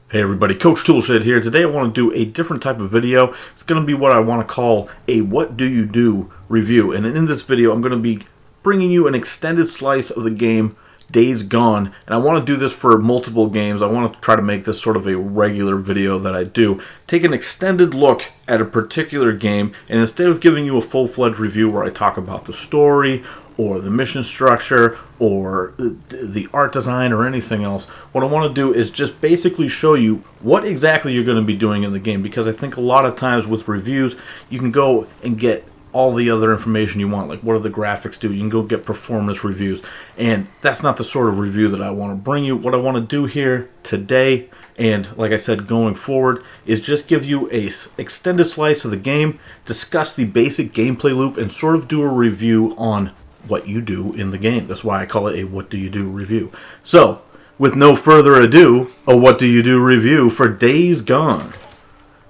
Hey everybody, Coach Toolshed here. Today I want to do a different type of video. It's going to be what I want to call a what do you do review. And in this video I'm going to be bringing you an extended slice of the game Days Gone. And I want to do this for multiple games. I want to try to make this sort of a regular video that I do. Take an extended look at a particular game, and instead of giving you a full-fledged review where I talk about the story or the mission structure or the art design or anything else, what I want to do is just basically show you what exactly you're going to be doing in the game, because I think a lot of times with reviews you can go and get all the other information you want, like what do the graphics do, you can go get performance reviews, and that's not the sort of review that I want to bring you. What I want to do here today, and like I said going forward, is just give you a extended slice of the game, discuss the basic gameplay loop, and sort of do a review on what you do in the game. That's why I call it a what do you do review. So with no further ado, a what do you do review for Days Gone.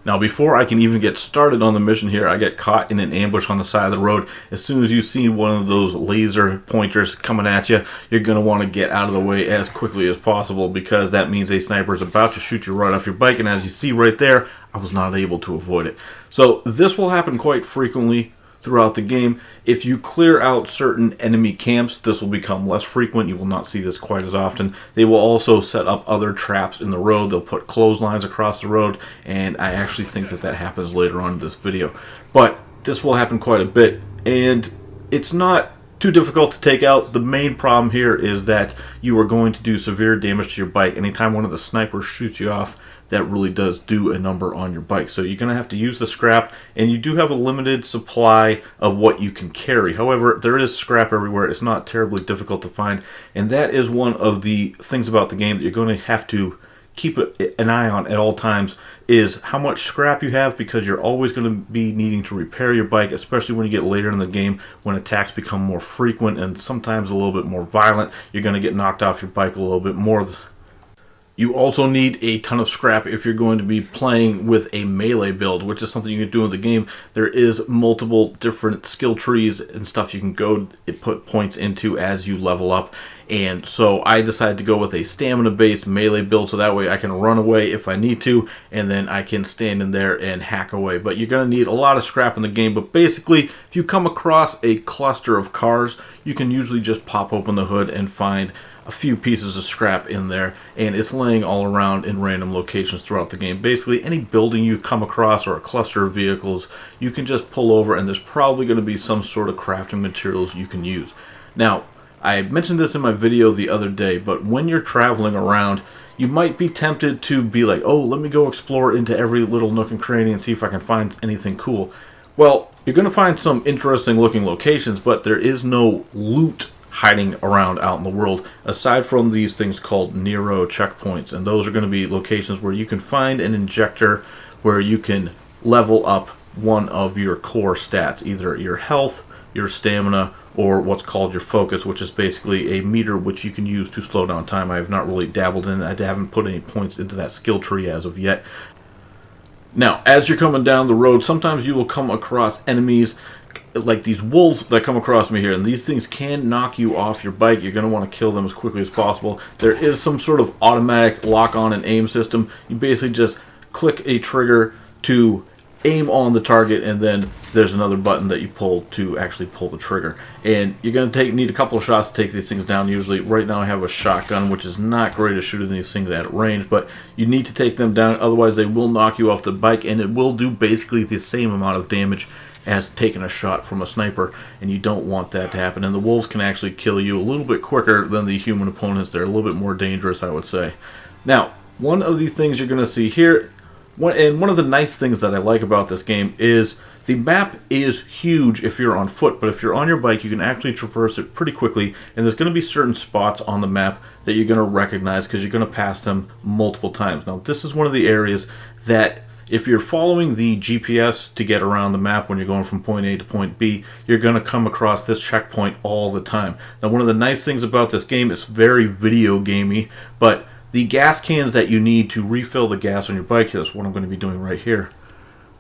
Now, before I can even get started on the mission here, I get caught in an ambush on the side of the road. As soon as you see one of those laser pointers coming at you, you're going to want to get out of the way as quickly as possible, because that means a sniper is about to shoot you right off your bike. And as you see right there, I was not able to avoid it. So this will happen quite frequently throughout the game. If you clear out certain enemy camps, this will become less frequent. You will not see this quite as often. They will also set up other traps in the road. They'll put clotheslines across the road, and I actually think that that happens later on in this video. But this will happen quite a bit, and it's not too difficult to take out. The main problem here is that you are going to do severe damage to your bike. Anytime one of the snipers shoots you off, that really does do a number on your bike. So you're going to have to use the scrap, and you do have a limited supply of what you can carry. However, there is scrap everywhere. It's not terribly difficult to find, and that is one of the things about the game that you're going to have to keep an eye on at all times, is how much scrap you have, because you're always going to be needing to repair your bike, especially when you get later in the game, when attacks become more frequent and sometimes a little bit more violent. You're going to get knocked off your bike a little bit more. You also need a ton of scrap if you're going to be playing with a melee build, which is something you can do in the game. There is multiple different skill trees and stuff you can go put points into as you level up. And so I decided to go with a stamina-based melee build, so that way I can run away if I need to, and then I can stand in there and hack away. But you're going to need a lot of scrap in the game. But basically, if you come across a cluster of cars, you can usually just pop open the hood and find a few pieces of scrap in there, and it's laying all around in random locations throughout the game. Basically, any building you come across or a cluster of vehicles, you can just pull over, and there's probably going to be some sort of crafting materials you can use. Now, I mentioned this in my video the other day, but when you're traveling around, you might be tempted to be like, oh, let me go explore into every little nook and cranny and see if I can find anything cool. Well, you're going to find some interesting looking locations, but there is no loot hiding around out in the world, aside from these things called Nero checkpoints, and those are going to be locations where you can find an injector where you can level up one of your core stats, either your health, your stamina, or what's called your focus, which is basically a meter which you can use to slow down time. I have not really dabbled in it. I haven't put any points into that skill tree as of yet. Now, as you're coming down the road, sometimes you will come across enemies like these wolves that come across me here, and these things can knock you off your bike. You're going to want to kill them as quickly as possible. There is some sort of automatic lock-on and aim system. You basically just click a trigger to aim on the target, and then there's another button that you pull to actually pull the trigger. And you're going to need a couple of shots to take these things down. Usually, right now I have a shotgun, which is not great at shooting these things at range, but you need to take them down, otherwise they will knock you off the bike, and it will do basically the same amount of damage as taking a shot from a sniper, and you don't want that to happen. And the wolves can actually kill you a little bit quicker than the human opponents. They're a little bit more dangerous, I would say. Now, one of the things you're going to see here, and one of the nice things that I like about this game, is the map is huge if you're on foot, but if you're on your bike, you can actually traverse it pretty quickly, and there's going to be certain spots on the map that you're going to recognize because you're going to pass them multiple times. Now, this is one of the areas that if you're following the GPS to get around the map when you're going from point A to point B, you're going to come across this checkpoint all the time. Now, one of the nice things about this game, it's very video gamey, but the gas cans that you need to refill the gas on your bike, that's what I'm going to be doing right here.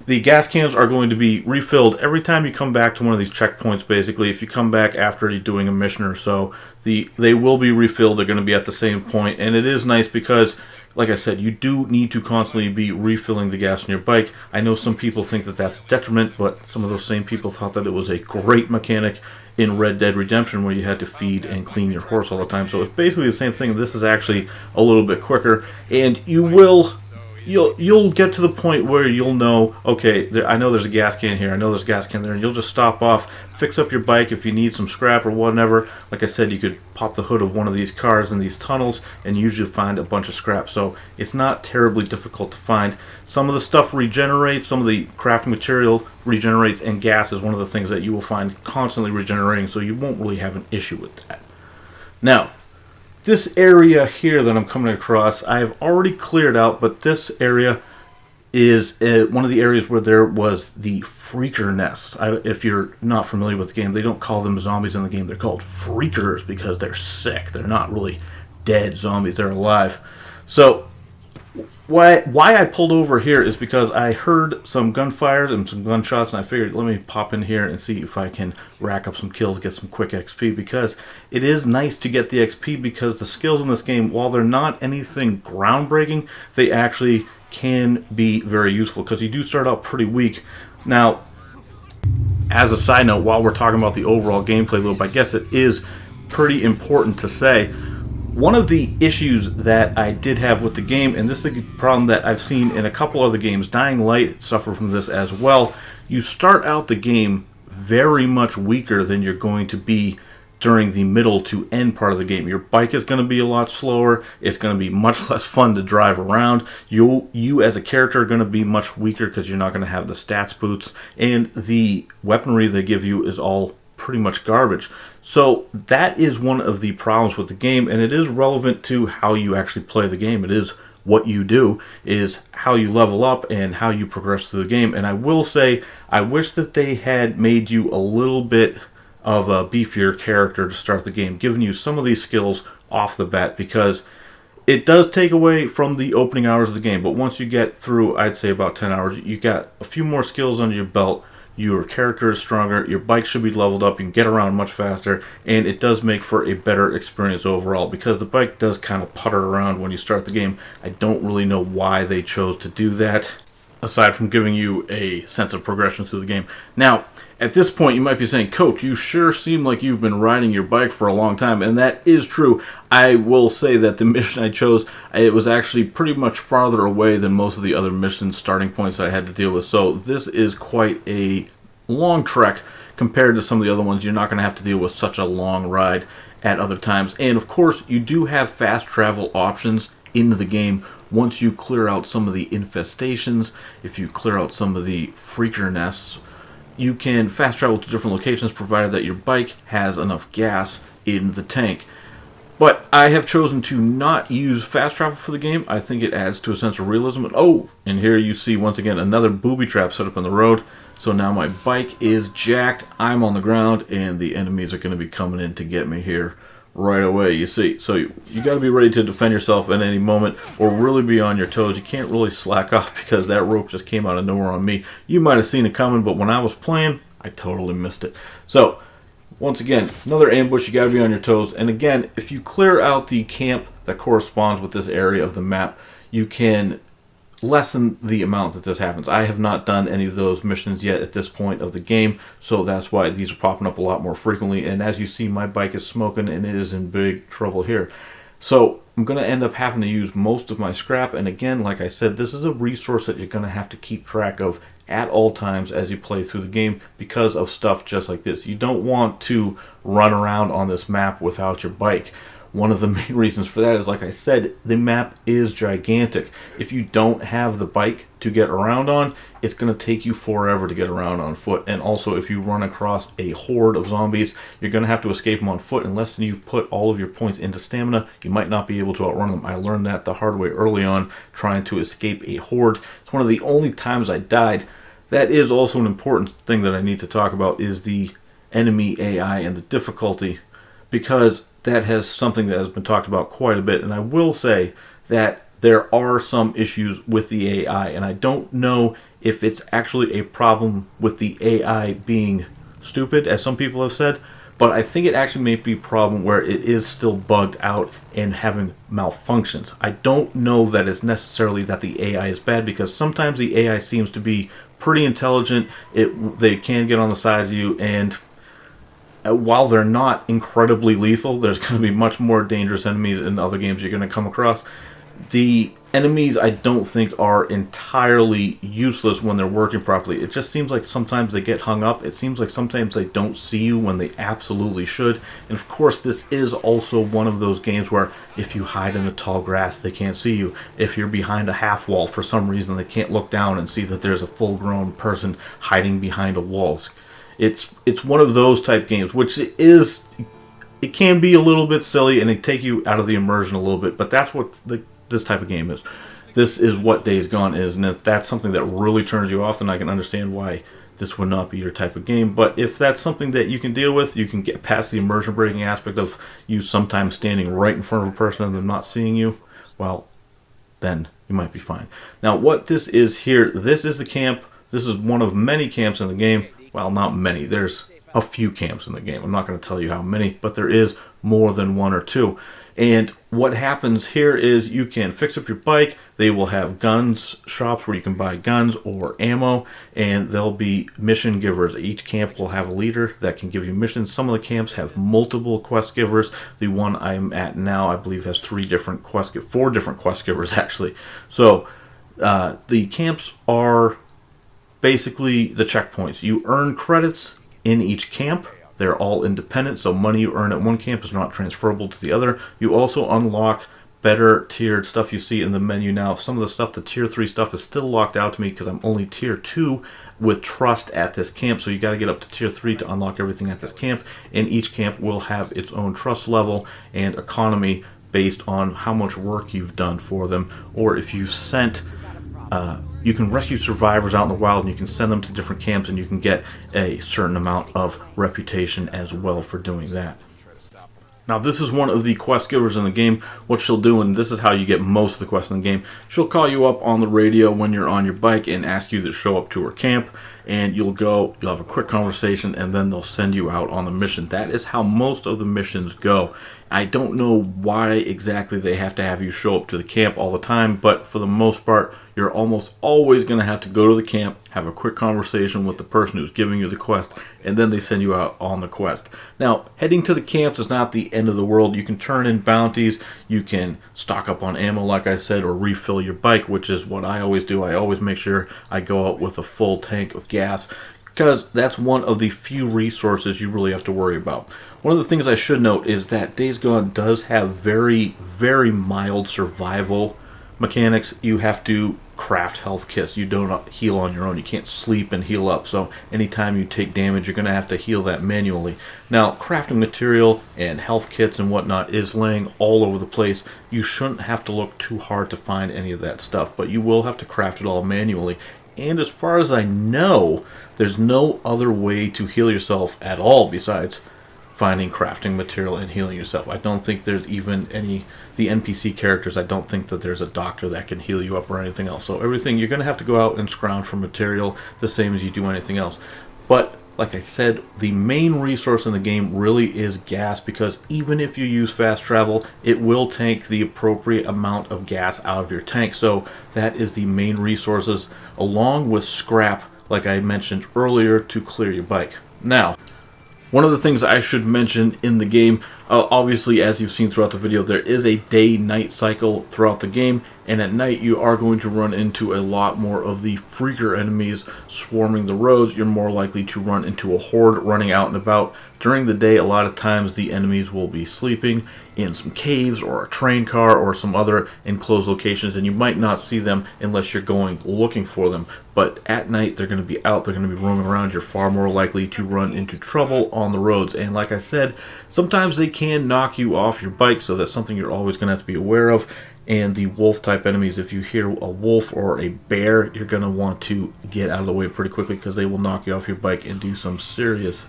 The gas cans are going to be refilled every time you come back to one of these checkpoints. Basically, if you come back after you're doing a mission or so, they will be refilled. They're going to be at the same point, and it is nice because like I said, you do need to constantly be refilling the gas on your bike. I know some people think that that's a detriment, but some of those same people thought that it was a great mechanic in Red Dead Redemption, where you had to feed and clean your horse all the time. So it's basically the same thing. This is actually a little bit quicker, and you'll get to the point where you'll know, okay, I know there's a gas can here, I know there's a gas can there, and you'll just stop off, fix up your bike if you need some scrap or whatever. Like I said, you could pop the hood of one of these cars in these tunnels and usually find a bunch of scrap. So it's not terribly difficult to find. Some of the stuff regenerates, some of the crafting material regenerates, and gas is one of the things that you will find constantly regenerating, so you won't really have an issue with that. Now, this area here that I'm coming across, I've already cleared out, but this area is one of the areas where there was the freaker nest. If you're not familiar with the game, they don't call them zombies in the game. They're called freakers because they're sick. They're not really dead zombies. They're alive. So why I pulled over here is because I heard some gunfire and some gunshots, and I figured, let me pop in here and see if I can rack up some kills, get some quick XP, because it is nice to get the XP, because the skills in this game, while they're not anything groundbreaking, they actually can be very useful, because you do start out pretty weak. Now, as a side note, while we're talking about the overall gameplay loop, I guess it is pretty important to say, one of the issues that I did have with the game, and this is a problem that I've seen in a couple other games, Dying Light suffer from this as well. You start out the game very much weaker than you're going to be during the middle to end part of the game. Your bike is going to be a lot slower. It's going to be much less fun to drive around. You as a character are going to be much weaker because you're not going to have the stats boots, and the weaponry they give you is all pretty much garbage. So that is one of the problems with the game, and it is relevant to how you actually play the game. It is what you do, is how you level up and how you progress through the game. And I will say, I wish that they had made you a little bit of a beefier character to start the game, giving you some of these skills off the bat, because it does take away from the opening hours of the game. But once you get through, I'd say about 10 hours, you got a few more skills under your belt. Your character is stronger, your bike should be leveled up, you can get around much faster, and it does make for a better experience overall, because the bike does kind of putter around when you start the game. I don't really know why they chose to do that, aside from giving you a sense of progression through the game. Now, at this point, you might be saying, Coach, you sure seem like you've been riding your bike for a long time, and that is true. I will say that the mission I chose, it was actually pretty much farther away than most of the other mission starting points that I had to deal with, so this is quite a long trek compared to some of the other ones. You're not going to have to deal with such a long ride at other times. And of course, you do have fast travel options in the game once you clear out some of the infestations. If you clear out some of the freaker nests, you can fast travel to different locations, provided that your bike has enough gas in the tank. But I have chosen to not use fast travel for the game. I think it adds to a sense of realism. And here you see once again another booby trap set up on the road. So now my bike is jacked, I'm on the ground, and the enemies are going to be coming in to get me here right away, you see. So you got to be ready to defend yourself at any moment, or really be on your toes. You can't really slack off, because that rope just came out of nowhere on me. You might have seen it coming, but when I was playing, I totally missed it. So once again, another ambush, you got to be on your toes. And again, if you clear out the camp that corresponds with this area of the map, you can lessen the amount that this happens. I have not done any of those missions yet at this point of the game, so that's why these are popping up a lot more frequently. And as you see, my bike is smoking and it is in big trouble here. So I'm going to end up having to use most of my scrap, and again, like I said, this is a resource that you're going to have to keep track of at all times as you play through the game, because of stuff just like this. You don't want to run around on this map without your bike. One of the main reasons for that is, like I said, the map is gigantic. If you don't have the bike to get around on, it's going to take you forever to get around on foot. And also, if you run across a horde of zombies, you're going to have to escape them on foot. Unless you put all of your points into stamina, you might not be able to outrun them. I learned that the hard way early on, trying to escape a horde. It's one of the only times I died. That is also an important thing that I need to talk about, is the enemy AI and the difficulty, because that has something that has been talked about quite a bit. And I will say that there are some issues with the AI, and I don't know if it's actually a problem with the AI being stupid, as some people have said, but I think it actually may be a problem where it is still bugged out and having malfunctions. I don't know that it's necessarily that the AI is bad, because sometimes the AI seems to be pretty intelligent. They can get on the sides of you, and while they're not incredibly lethal, there's going to be much more dangerous enemies in other games you're going to come across. The enemies, I don't think, are entirely useless when they're working properly. It just seems like sometimes they get hung up. It seems like sometimes they don't see you when they absolutely should. And of course, this is also one of those games where if you hide in the tall grass, they can't see you. If you're behind a half wall, for some reason, they can't look down and see that there's a full-grown person hiding behind a wall. It's one of those type games, which it can be a little bit silly and it take you out of the immersion a little bit, but that's what this type of game is. This is what Days Gone is, and if that's something that really turns you off, then I can understand why this would not be your type of game. But if that's something that you can deal with, you can get past the immersion breaking aspect of you sometimes standing right in front of a person and them not seeing you, well, then you might be fine. Now, what this is here, this is the camp. This is one of many camps in the game. Well, not many. There's a few camps in the game. I'm not going to tell you how many, but there is more than one or two. And what happens here is you can fix up your bike. They will have guns shops where you can buy guns or ammo, and there'll be mission givers. Each camp will have a leader that can give you missions. Some of the camps have multiple quest givers. The one I'm at now, I believe, has four different quest givers actually. So the camps are basically the checkpoints. You earn credits in each camp. They're all independent, so money you earn at one camp is not transferable to the other. You also unlock better tiered stuff you see in the menu now. Some of the stuff, the tier 3 stuff, is still locked out to me because I'm only tier 2 with trust at this camp, so you got to get up to tier 3 to unlock everything at this camp, and each camp will have its own trust level and economy based on how much work you've done for them, or if you've sent you can rescue survivors out in the wild and you can send them to different camps and you can get a certain amount of reputation as well for doing that. Now, this is one of the quest givers in the game. What she'll do, and this is how you get most of the quests in the game, she'll call you up on the radio when you're on your bike and ask you to show up to her camp, and you'll have a quick conversation, and then they'll send you out on the mission. That is how most of the missions go. I don't know why exactly they have to have you show up to the camp all the time, but for the most part, you're almost always going to have to go to the camp, have a quick conversation with the person who's giving you the quest, and then they send you out on the quest. Now, heading to the camps is not the end of the world. You can turn in bounties, you can stock up on ammo, like I said, or refill your bike, which is what I always do. I always make sure I go out with a full tank of gas, because that's one of the few resources you really have to worry about. One of the things I should note is that Days Gone does have very, very mild survival mechanics. You have to craft health kits. You don't heal on your own. You can't sleep and heal up. So anytime you take damage, you're going to have to heal that manually. Now, crafting material and health kits and whatnot is laying all over the place. You shouldn't have to look too hard to find any of that stuff, but you will have to craft it all manually. And as far as I know, there's no other way to heal yourself at all besides finding crafting material and healing yourself. I don't think there's even the NPC characters, I don't think that there's a doctor that can heal you up or anything else. So everything, you're going to have to go out and scrounge for material the same as you do anything else. But like I said, the main resource in the game really is gas, because even if you use fast travel, it will take the appropriate amount of gas out of your tank. So that is the main resources, along with scrap, like I mentioned earlier, to clear your bike. Now, one of the things I should mention in the game, obviously as you've seen throughout the video, there is a day-night cycle throughout the game, and at night you are going to run into a lot more of the freaker enemies swarming the roads. You're more likely to run into a horde running out and about. During the day, a lot of times the enemies will be sleeping in some caves or a train car or some other enclosed locations, and you might not see them unless you're going looking for them. But at night, they're going to be out, they're going to be roaming around. You're far more likely to run into trouble on the roads. And like I said, sometimes they can knock you off your bike, so that's something you're always going to have to be aware of. And the wolf type enemies, if you hear a wolf or a bear, you're going to want to get out of the way pretty quickly, because they will knock you off your bike and do some serious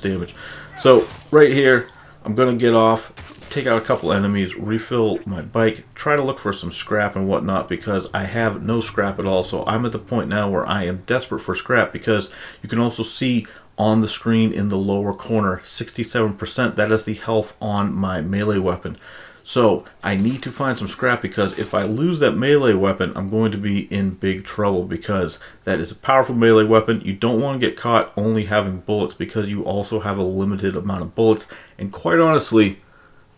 damage. So right here, I'm going to get off, take out a couple enemies, refill my bike, try to look for some scrap and whatnot, because I have no scrap at all. So I'm at the point now where I am desperate for scrap, because you can also see on the screen in the lower corner, 67%. That is the health on my melee weapon. So I need to find some scrap, because if I lose that melee weapon, I'm going to be in big trouble, because that is a powerful melee weapon. You don't want to get caught only having bullets, because you also have a limited amount of bullets. And quite honestly,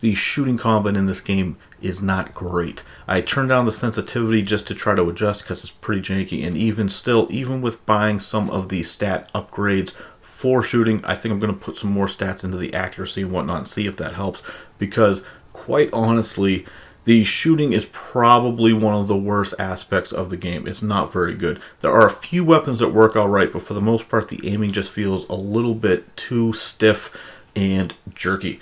the shooting combat in this game is not great. I turned down the sensitivity just to try to adjust, because it's pretty janky. And even still, even with buying some of the stat upgrades for shooting, I think I'm going to put some more stats into the accuracy and whatnot and see if that helps, because quite honestly, the shooting is probably one of the worst aspects of the game. It's not very good. There are a few weapons that work alright, but for the most part, the aiming just feels a little bit too stiff and jerky.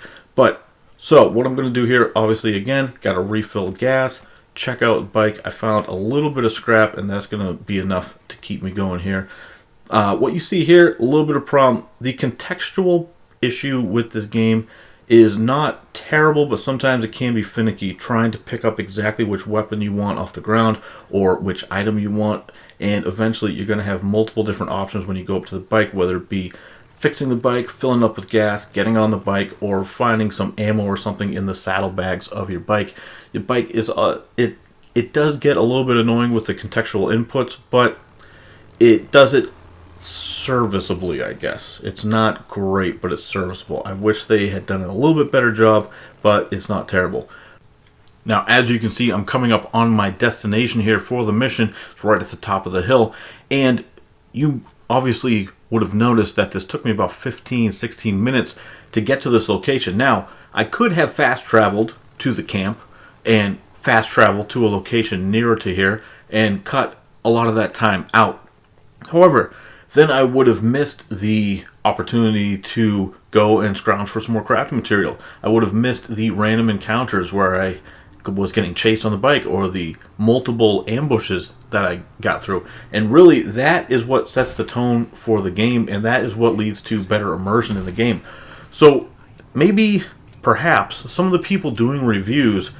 So what I'm going to do here, obviously, again, got to refill gas, check out the bike. I found a little bit of scrap, and that's going to be enough to keep me going here. What you see here, a little bit of problem. The contextual issue with this game is not terrible, but sometimes it can be finicky trying to pick up exactly which weapon you want off the ground or which item you want. And eventually you're going to have multiple different options when you go up to the bike, whether it be fixing the bike, filling up with gas, getting on the bike, or finding some ammo or something in the saddlebags of your bike. Your bike is it does get a little bit annoying with the contextual inputs, but it does it serviceably, I guess. It's not great, but it's serviceable. I wish they had done a little bit better job, but it's not terrible. Now, as you can see, I'm coming up on my destination here for the mission. It's right at the top of the hill, and you obviously would have noticed that this took me about 15-16 minutes to get to this location. Now, I could have fast traveled to the camp and fast traveled to a location nearer to here and cut a lot of that time out. However, then I would have missed the opportunity to go and scrounge for some more crafting material. I would have missed the random encounters where I was getting chased on the bike, or the multiple ambushes that I got through. And really, that is what sets the tone for the game, and that is what leads to better immersion in the game. So maybe, perhaps, some of the people doing reviews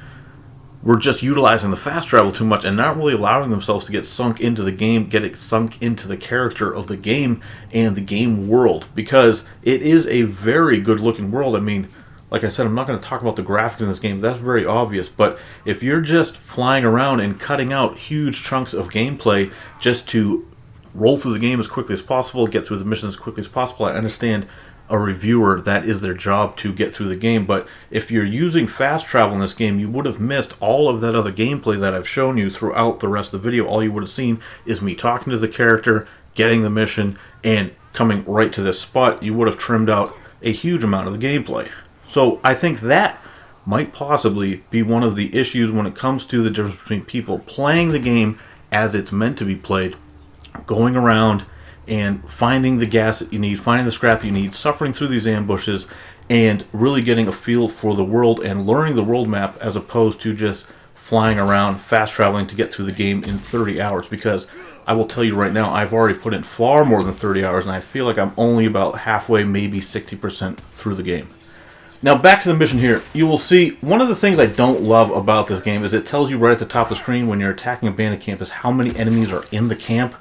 were just utilizing the fast travel too much and not really allowing themselves to get sunk into the game, get it sunk into the character of the game and the game world, because it is a very good looking world. I mean, like I said, I'm not going to talk about the graphics in this game. That's very obvious. But if you're just flying around and cutting out huge chunks of gameplay just to roll through the game as quickly as possible, get through the missions as quickly as possible, I understand a reviewer, that is their job to get through the game. But if you're using fast travel in this game, you would have missed all of that other gameplay that I've shown you throughout the rest of the video. All you would have seen is me talking to the character, getting the mission, and coming right to this spot. You would have trimmed out a huge amount of the gameplay. So I think that might possibly be one of the issues when it comes to the difference between people playing the game as it's meant to be played, going around and finding the gas that you need, finding the scrap you need, suffering through these ambushes, and really getting a feel for the world and learning the world map, as opposed to just flying around, fast traveling to get through the game in 30 hours. Because I will tell you right now, I've already put in far more than 30 hours, and I feel like I'm only about halfway, maybe 60% through the game. Now, back to the mission here. You will see, one of the things I don't love about this game is it tells you right at the top of the screen when you're attacking a bandit camp is how many enemies are in the camp.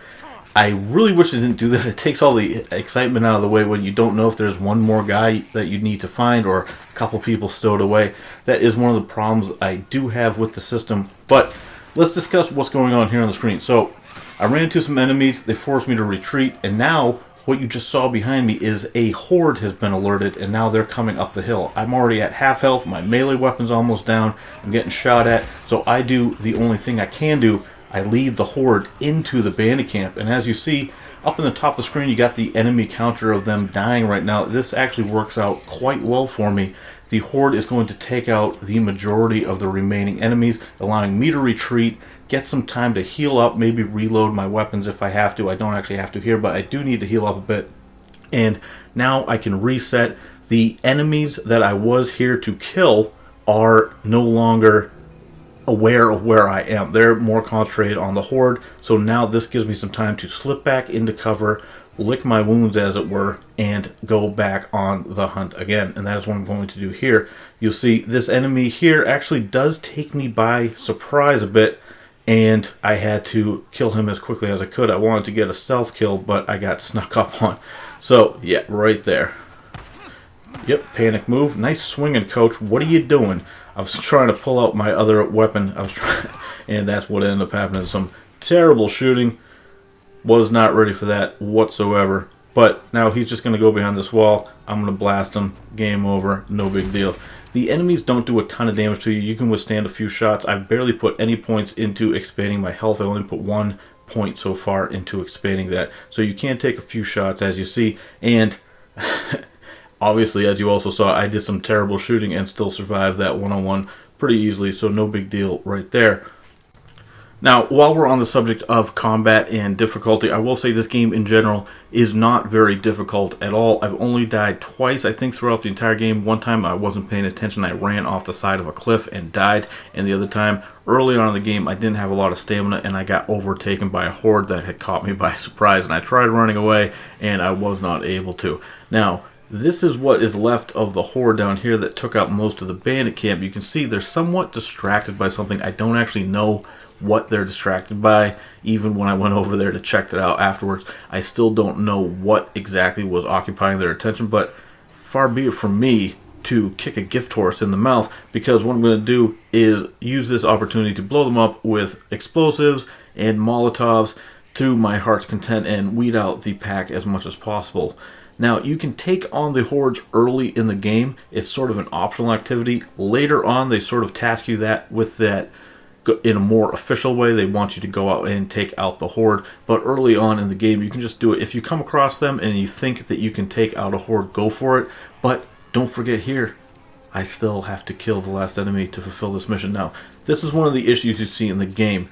I really wish it didn't do that. It takes all the excitement out of the way when you don't know if there's one more guy that you need to find or a couple people stowed away. That is one of the problems I do have with the system. But let's discuss what's going on here on the screen. So I ran into some enemies. They forced me to retreat, and now what you just saw behind me is a horde has been alerted, and now they're coming up the hill. I'm already at half health. My melee weapon's almost down. I'm getting shot at. So I do the only thing I can do. I lead the horde into the bandit camp. And as you see, up in the top of the screen, you got the enemy counter of them dying right now. This actually works out quite well for me. The horde is going to take out the majority of the remaining enemies, allowing me to retreat, get some time to heal up, maybe reload my weapons if I have to. I don't actually have to here, but I do need to heal up a bit. And now I can reset. The enemies that I was here to kill are no longer aware of where I am. They're more concentrated on the horde. So now this gives me some time to slip back into cover, lick my wounds as it were, and go back on the hunt again. And that is what I'm going to do here. You'll see this enemy here actually does take me by surprise a bit, and I had to kill him as quickly as I could. I wanted to get a stealth kill, but I got snuck up on. So, yeah, right there. Yep, panic move. Nice swinging, coach. What are you doing? I was trying to pull out my other weapon, and that's what ended up happening. Some terrible shooting. Was not ready for that whatsoever. But now he's just going to go behind this wall. I'm going to blast him. Game over. No big deal. The enemies don't do a ton of damage to you. You can withstand a few shots. I've barely put any points into expanding my health. I only put 1 point so far into expanding that. So you can take a few shots, as you see. And obviously, as you also saw, I did some terrible shooting and still survived that one-on-one pretty easily. So no big deal right there. Now, while we're on the subject of combat and difficulty, I will say this game in general is not very difficult at all. I've only died twice, I think, throughout the entire game. One time I wasn't paying attention. I ran off the side of a cliff and died. And the other time, early on in the game, I didn't have a lot of stamina and I got overtaken by a horde that had caught me by surprise. And I tried running away and I was not able to. Now, this is what is left of the horde down here that took out most of the bandit camp. You can see they're somewhat distracted by something. I don't actually know what they're distracted by. Even when I went over there to check it out afterwards, I still don't know what exactly was occupying their attention, but far be it from me to kick a gift horse in the mouth, because what I'm going to do is use this opportunity to blow them up with explosives and Molotovs to my heart's content and weed out the pack as much as possible. Now, you can take on the hordes early in the game. It's sort of an optional activity. Later on, they sort of task you that with that in a more official way. They want you to go out and take out the horde, but early on in the game you can just do it. If you come across them and you think that you can take out a horde, go for it. But don't forget, here I still have to kill the last enemy to fulfill this mission. Now, this is one of the issues you see in the game.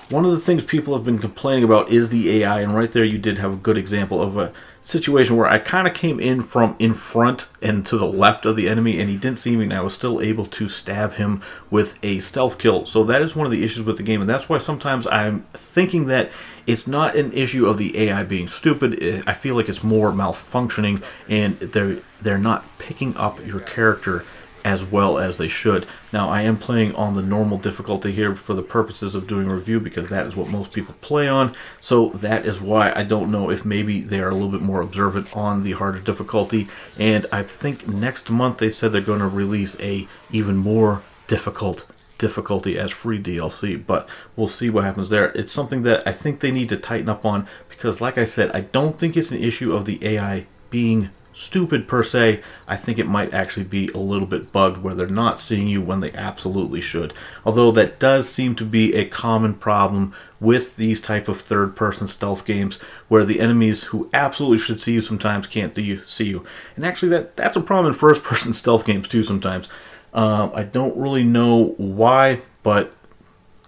One of the things people have been complaining about is the AI, and right there you did have a good example of a situation where I kind of came in from in front and to the left of the enemy, and he didn't see me, and I was still able to stab him with a stealth kill. So that is one of the issues with the game, and that's why sometimes I'm thinking that it's not an issue of the AI being stupid. I feel like it's more malfunctioning, and they're not picking up your character as well as they should. Now, I am playing on the normal difficulty here for the purposes of doing a review, because that is what most people play on. So that is why I don't know if maybe they are a little bit more observant on the harder difficulty. And I think next month they said they're going to release a even more difficult difficulty as free DLC, but we'll see what happens there. It's something that I think they need to tighten up on, because like I said, I don't think it's an issue of the AI being stupid per se. I think it might actually be a little bit bugged where they're not seeing you when they absolutely should. Although that does seem to be a common problem with these type of third-person stealth games, where the enemies who absolutely should see you sometimes can't see you. And actually that's a problem in first-person stealth games too sometimes. I don't really know why, but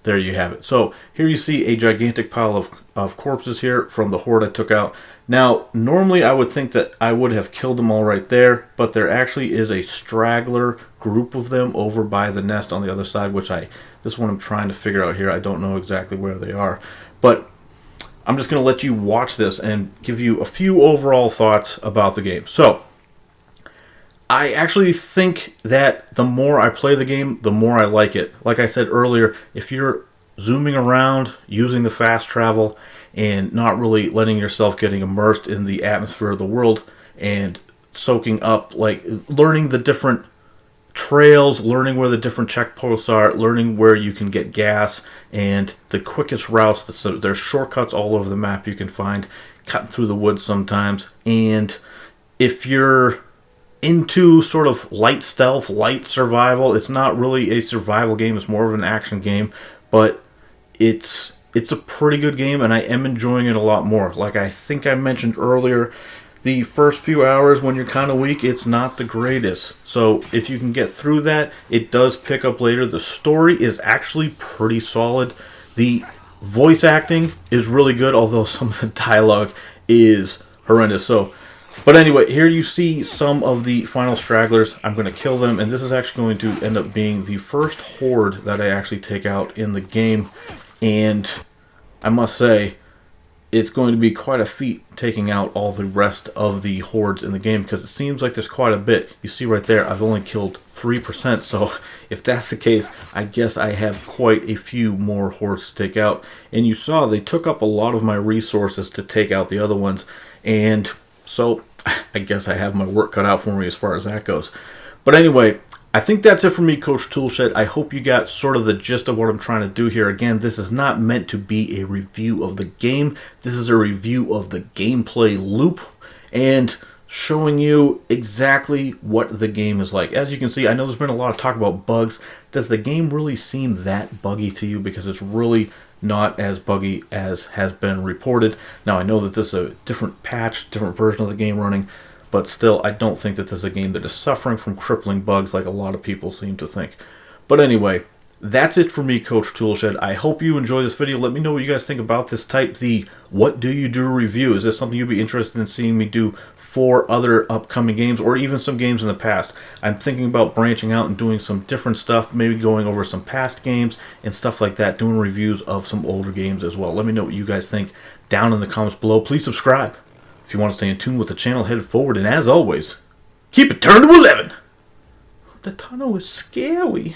there you have it. So here you see a gigantic pile of corpses here from the horde I took out. Now, normally I would think that I would have killed them all right there, but there actually is a straggler group of them over by the nest on the other side, which this one I'm trying to figure out here. I don't know exactly where they are, but I'm just going to let you watch this and give you a few overall thoughts about the game. So, I actually think that the more I play the game, the more I like it. Like I said earlier, if you're zooming around, using the fast travel, and not really letting yourself getting immersed in the atmosphere of the world and soaking up, like learning the different trails, learning where the different checkposts are, learning where you can get gas and the quickest routes. There's shortcuts all over the map you can find, cutting through the woods sometimes. And if you're into sort of light stealth, light survival, it's not really a survival game, it's more of an action game, but it's a pretty good game, and I am enjoying it a lot more. Like I think I mentioned earlier, the first few hours when you're kind of weak, it's not the greatest. So if you can get through that, it does pick up later. The story is actually pretty solid. The voice acting is really good, although some of the dialogue is horrendous. But anyway, here you see some of the final stragglers. I'm going to kill them, and this is actually going to end up being the first horde that I actually take out in the game. And I must say, it's going to be quite a feat taking out all the rest of the hordes in the game, because it seems like there's quite a bit. You see right there, I've only killed 3%, so if that's the case, I guess I have quite a few more hordes to take out. And you saw they took up a lot of my resources to take out the other ones, and so I guess I have my work cut out for me as far as that goes. But anyway, I think that's it for me, Coach Toolshed. I hope you got sort of the gist of what I'm trying to do here. Again, this is not meant to be a review of the game. This is a review of the gameplay loop and showing you exactly what the game is like. As you can see, I know there's been a lot of talk about bugs. Does the game really seem that buggy to you? Because it's really not as buggy as has been reported. Now, I know that this is a different patch, different version of the game running, but still, I don't think that this is a game that is suffering from crippling bugs like a lot of people seem to think. But anyway, that's it for me, Coach Toolshed. I hope you enjoy this video. Let me know what you guys think about this. Type the "What Do You Do" review. Is this something you'd be interested in seeing me do for other upcoming games, or even some games in the past? I'm thinking about branching out and doing some different stuff, maybe going over some past games and stuff like that, doing reviews of some older games as well. Let me know what you guys think down in the comments below. Please subscribe if you want to stay in tune with the channel headed forward, and as always, keep it turned to 11. The tunnel is scary.